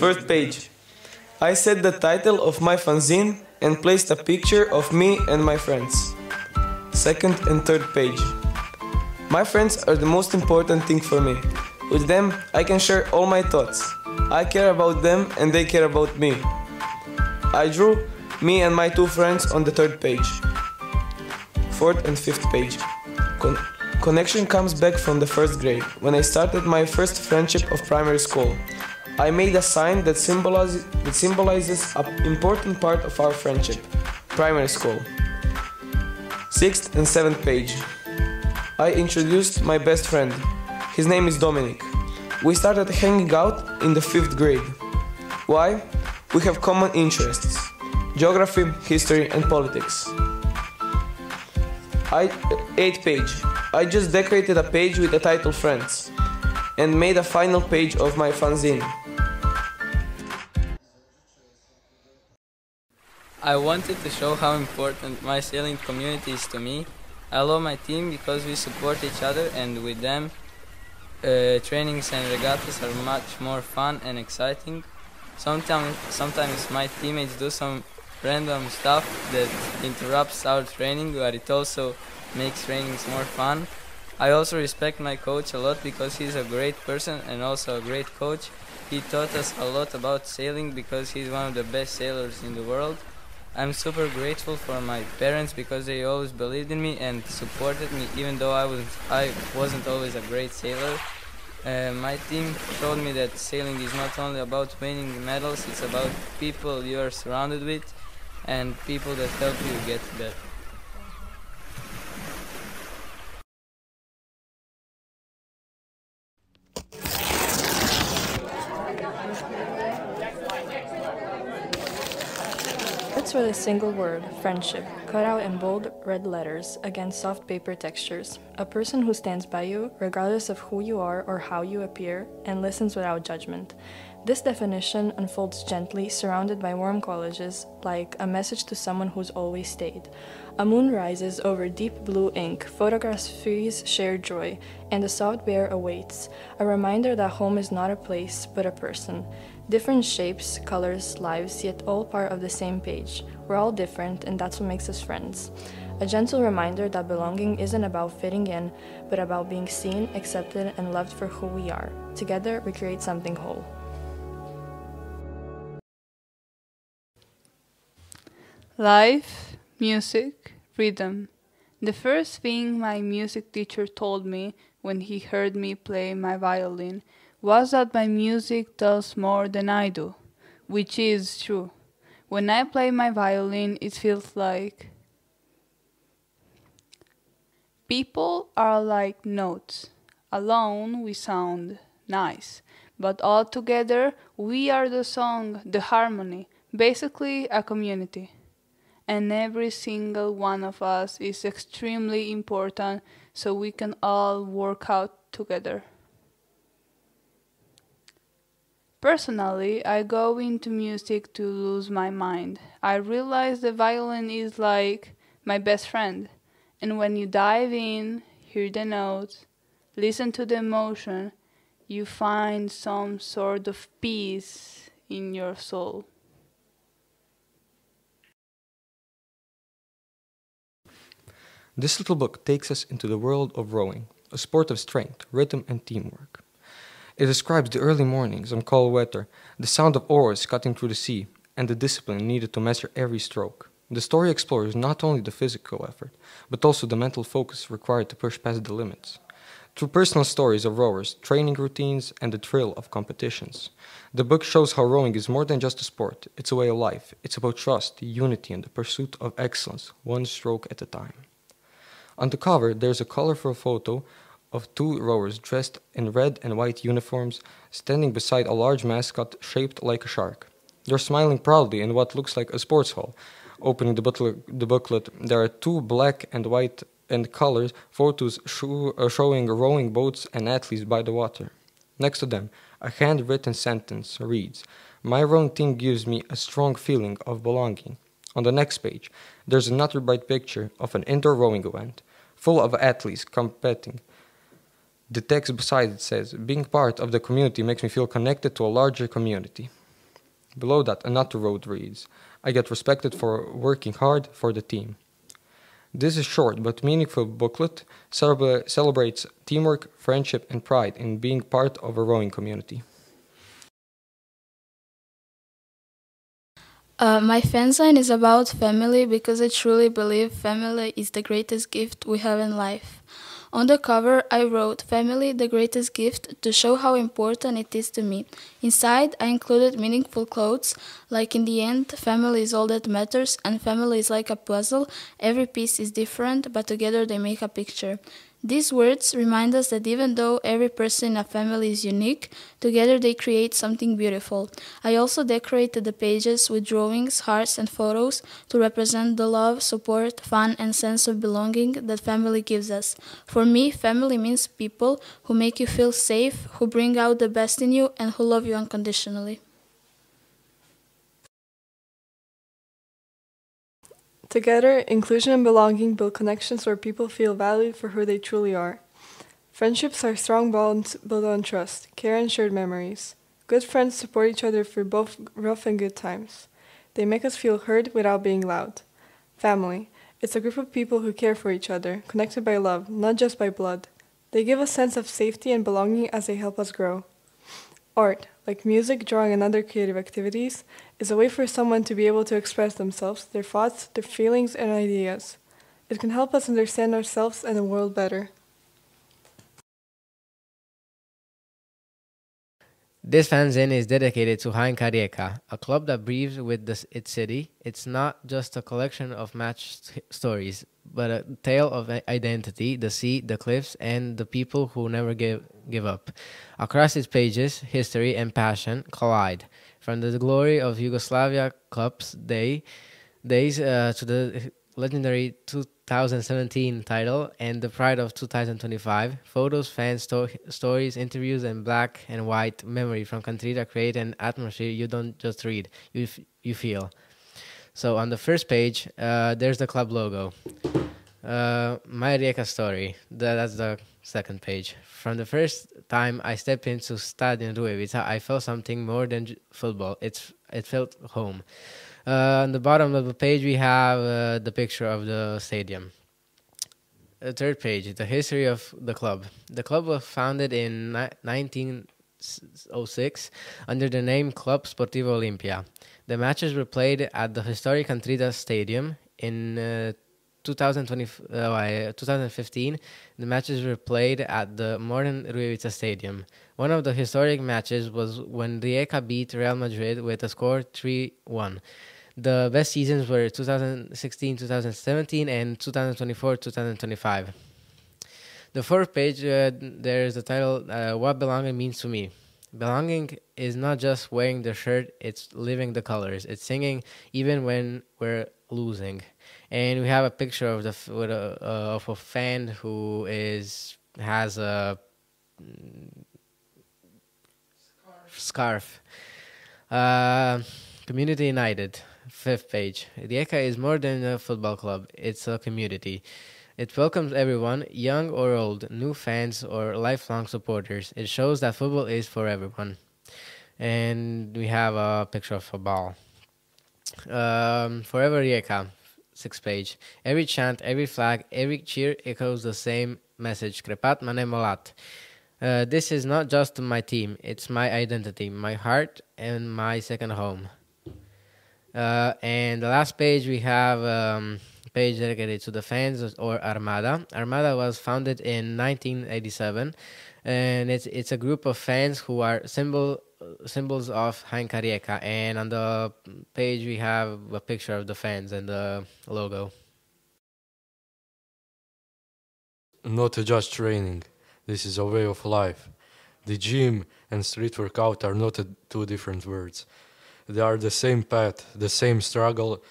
First page. I set the title of my fanzine and placed a picture of me and my friends. Second and third page. My friends are the most important thing for me. With them, I can share all my thoughts. I care about them and they care about me. I drew me and my two friends on the third page. Fourth and fifth page. Connection comes back from the first grade, when I started my first friendship of primary school. I made a sign that symbolizes an important part of our friendship, primary school. Sixth and seventh page. I introduced my best friend. His name is Dominic. We started hanging out in the fifth grade. Why? We have common interests: geography, history, and politics. Eighth page. I just decorated a page with the title Friends and made a final page of my fanzine. I wanted to show how important my sailing community is to me. I love my team because we support each other, and with them, trainings and regattas are much more fun and exciting. Sometimes my teammates do some random stuff that interrupts our training, but it also makes trainings more fun. I also respect my coach a lot because he's a great person and also a great coach. He taught us a lot about sailing because he's one of the best sailors in the world. I'm super grateful for my parents because they always believed in me and supported me even though I wasn't always a great sailor. My team showed me that sailing is not only about winning medals, it's about people you are surrounded with and people that help you get there. Let's write a single word, friendship, cut out in bold red letters against soft paper textures. A person who stands by you, regardless of who you are or how you appear, and listens without judgment. This definition unfolds gently, surrounded by warm collages, like a message to someone who's always stayed. A moon rises over deep blue ink, photographs freeze shared joy, and a soft bear awaits, a reminder that home is not a place, but a person. Different shapes, colors, lives, yet all part of the same page. We're all different, and that's what makes us friends. A gentle reminder that belonging isn't about fitting in, but about being seen, accepted, and loved for who we are. Together, we create something whole. Life, music, rhythm. The first thing my music teacher told me when he heard me play my violin was that my music tells more than I do, which is true. When I play my violin, it feels like people are like notes. Alone, we sound nice, but all together, we are the song, the harmony, basically a community. And every single one of us is extremely important, so we can all work out together. Personally, I go into music to lose my mind. I realize the violin is like my best friend, and when you dive in, hear the notes, listen to the emotion, you find some sort of peace in your soul. This little book takes us into the world of rowing, a sport of strength, rhythm, and teamwork. It describes the early mornings on cold weather, the sound of oars cutting through the sea, and the discipline needed to measure every stroke. The story explores not only the physical effort, but also the mental focus required to push past the limits. Through personal stories of rowers, training routines, and the thrill of competitions, the book shows how rowing is more than just a sport. It's a way of life. It's about trust, unity, and the pursuit of excellence, one stroke at a time. On the cover, there's a colorful photo of two rowers dressed in red and white uniforms standing beside a large mascot shaped like a shark. They're smiling proudly in what looks like a sports hall. Opening the booklet, there are two black and white and colors photos showing rowing boats and athletes by the water. Next to them, a handwritten sentence reads, "My rowing team gives me a strong feeling of belonging." On the next page, there's another bright picture of an indoor rowing event, full of athletes competing. The text beside it says, "Being part of the community makes me feel connected to a larger community." Below that, another road reads, I get respected for working hard for the team. This is short but meaningful booklet celebrates teamwork, friendship, and pride in being part of a rowing community. My fanzine is about family because I truly believe family is the greatest gift we have in life. On the cover, I wrote, "Family, the greatest gift," to show how important it is to me. Inside, I included meaningful quotes, like, "In the end, family is all that matters, and family is like a puzzle. Every piece is different, but together they make a picture." These words remind us that even though every person in a family is unique, together they create something beautiful. I also decorated the pages with drawings, hearts, and photos to represent the love, support, fun, and sense of belonging that family gives us. For me, family means people who make you feel safe, who bring out the best in you, and who love you unconditionally. Together, inclusion and belonging build connections where people feel valued for who they truly are. Friendships are strong bonds built on trust, care, and shared memories. Good friends support each other through both rough and good times. They make us feel heard without being loud. Family. It's a group of people who care for each other, connected by love, not just by blood. They give a sense of safety and belonging as they help us grow. Art, like music, drawing, and other creative activities, is a way for someone to be able to express themselves, their thoughts, their feelings, and ideas. It can help us understand ourselves and the world better. This fanzine is dedicated to HNK Rijeka, a club that breathes with its city. It's not just a collection of match stories, but a tale of identity, the sea, the cliffs, and the people who never give up. Across its pages, history and passion collide, from the glory of Yugoslavia Cup's days to the legendary 2017 title and the pride of 2025. Photos, fan stories, interviews, and black and white memory from country that create an atmosphere you don't just read, you feel. So on the first page, there's the club logo. My Rijeka story. That's the second page. From the first time I stepped into Stadion Rujevica, I felt something more than football. It felt home. On the bottom of the page, we have the picture of the stadium. The third page, the history of the club. The club was founded in 1906 under the name Club Sportivo Olimpia. The matches were played at the historic Antrida Stadium. In 2015, the matches were played at the modern Rujevica Stadium. One of the historic matches was when Rijeka beat Real Madrid with a score 3-1. The best seasons were 2016-2017 and 2024-2025. The fourth page, there is the title, What Belonging Means to Me. Belonging is not just wearing the shirt, it's living the colors. It's singing even when we're losing. And we have a picture of of a fan who has a scarf. Community United. Fifth page. Rijeka is more than a football club. It's a community. It welcomes everyone, young or old, new fans or lifelong supporters. It shows that football is for everyone. And we have a picture of a ball. Forever Rijeka. Sixth page. Every chant, every flag, every cheer echoes the same message. Krepat mane molat. This is not just my team. It's my identity, my heart, and my second home. And the last page, we have a page dedicated to the fans, or Armada. Armada was founded in 1987, and it's a group of fans who are symbols of HNK Rijeka. And on the page, we have a picture of the fans and the logo. Not just training. This is a way of life. The gym and street workout are not two different words. They are the same path, the same struggle.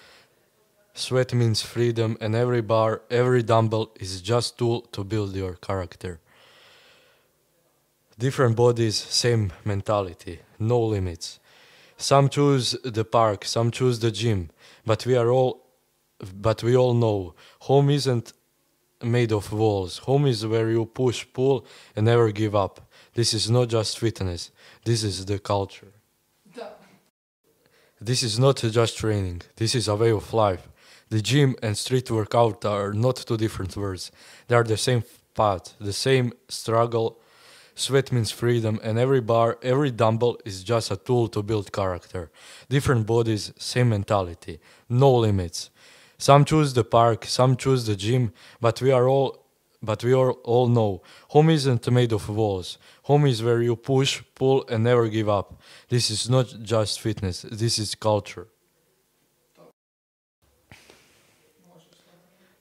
Sweat means freedom, and every bar, every dumbbell is just a tool to build your character. Different bodies, same mentality, no limits. Some choose the park, some choose the gym, but we all know home isn't made of walls. Home is where you push, pull, and never give up. This is not just fitness. This is the culture. This is not just training, this is a way of life. The gym and street workout are not two different words. They are the same path, the same struggle. Sweat means freedom, and every bar, every dumbbell is just a tool to build character. Different bodies, same mentality, no limits. Some choose the park, some choose the gym, but we all know home isn't made of walls. Home is where you push, pull, and never give up. This is not just fitness, this is culture.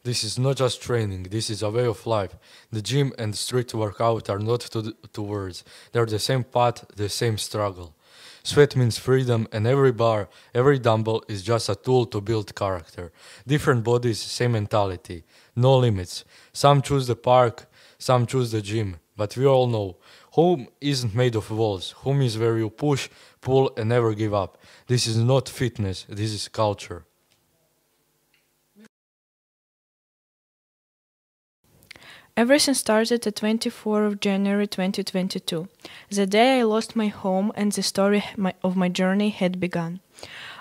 This is not just training, this is a way of life. The gym and street workout are not two words. They are the same path, the same struggle. Sweat means freedom, and every bar, every dumbbell is just a tool to build character. Different bodies, same mentality, no limits. Some choose the park, some choose the gym, but we all know home isn't made of walls. Home is where you push, pull, and never give up. This is not fitness, this is culture. Everything started at 24th of January 2022, the day I lost my home and the story of my journey had begun.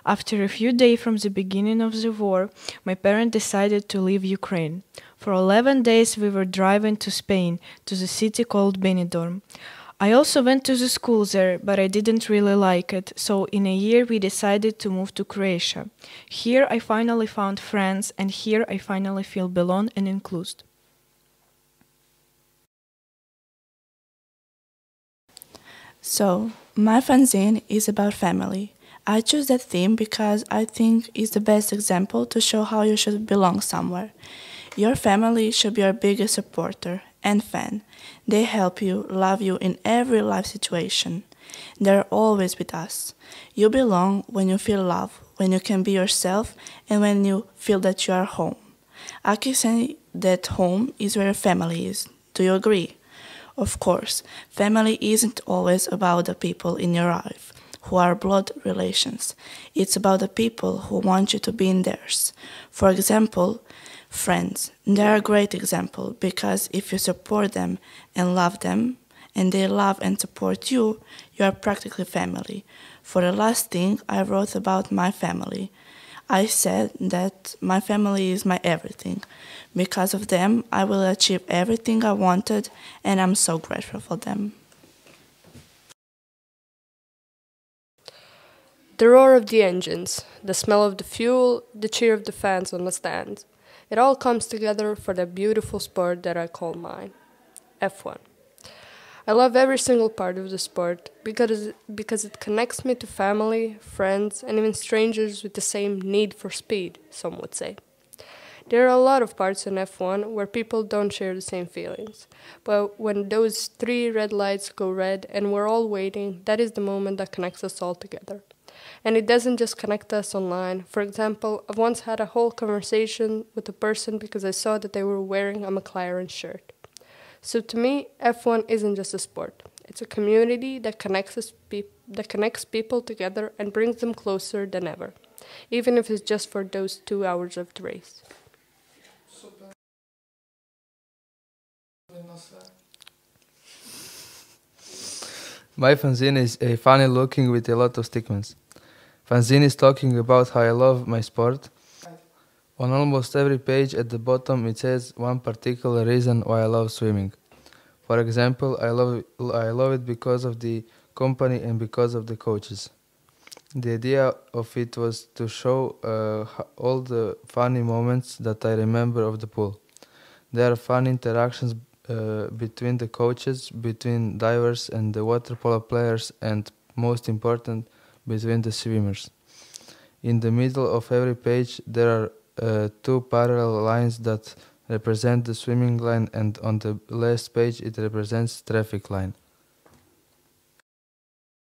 After a few days from the beginning of the war, my parents decided to leave Ukraine. For 11 days we were driving to Spain, to the city called Benidorm. I also went to the school there, but I didn't really like it, so in a year we decided to move to Croatia. Here I finally found friends, and here I finally feel belong and included. So, my fanzine is about family. I chose that theme because I think it's the best example to show how you should belong somewhere. Your family should be your biggest supporter and fan. They help you, love you in every life situation. They're always with us. You belong when you feel love, when you can be yourself, and when you feel that you are home. I can say that home is where your family is. Do you agree? Of course, family isn't always about the people in your life, who are blood relations. It's about the people who want you to be in theirs. For example, friends. They're a great example because if you support them and love them, and they love and support you, you are practically family. For the last thing I wrote about my family, I said that my family is my everything. Because of them, I will achieve everything I wanted, and I'm so grateful for them. The roar of the engines, the smell of the fuel, the cheer of the fans on the stands. It all comes together for the beautiful sport that I call mine, F1. I love every single part of the sport because it connects me to family, friends, and even strangers with the same need for speed, some would say. There are a lot of parts in F1 where people don't share the same feelings. But when those 3 red lights go red and we're all waiting, that is the moment that connects us all together. And it doesn't just connect us online. For example, I've once had a whole conversation with a person because I saw that they were wearing a McLaren shirt. So to me, F1 isn't just a sport. It's a community that connects people together and brings them closer than ever, even if it's just for those 2 hours of the race. My fanzine is a funny looking with a lot of stickmans. Fanzine is talking about how I love my sport. On almost every page at the bottom it says one particular reason why I love swimming. For example, I love it because of the company and because of the coaches. The idea of it was to show all the funny moments that I remember of the pool. There are fun interactions between the coaches, between divers and the water polo players, and most important, between the swimmers. In the middle of every page there are 2 parallel lines that represent the swimming line, and on the last page it represents traffic line.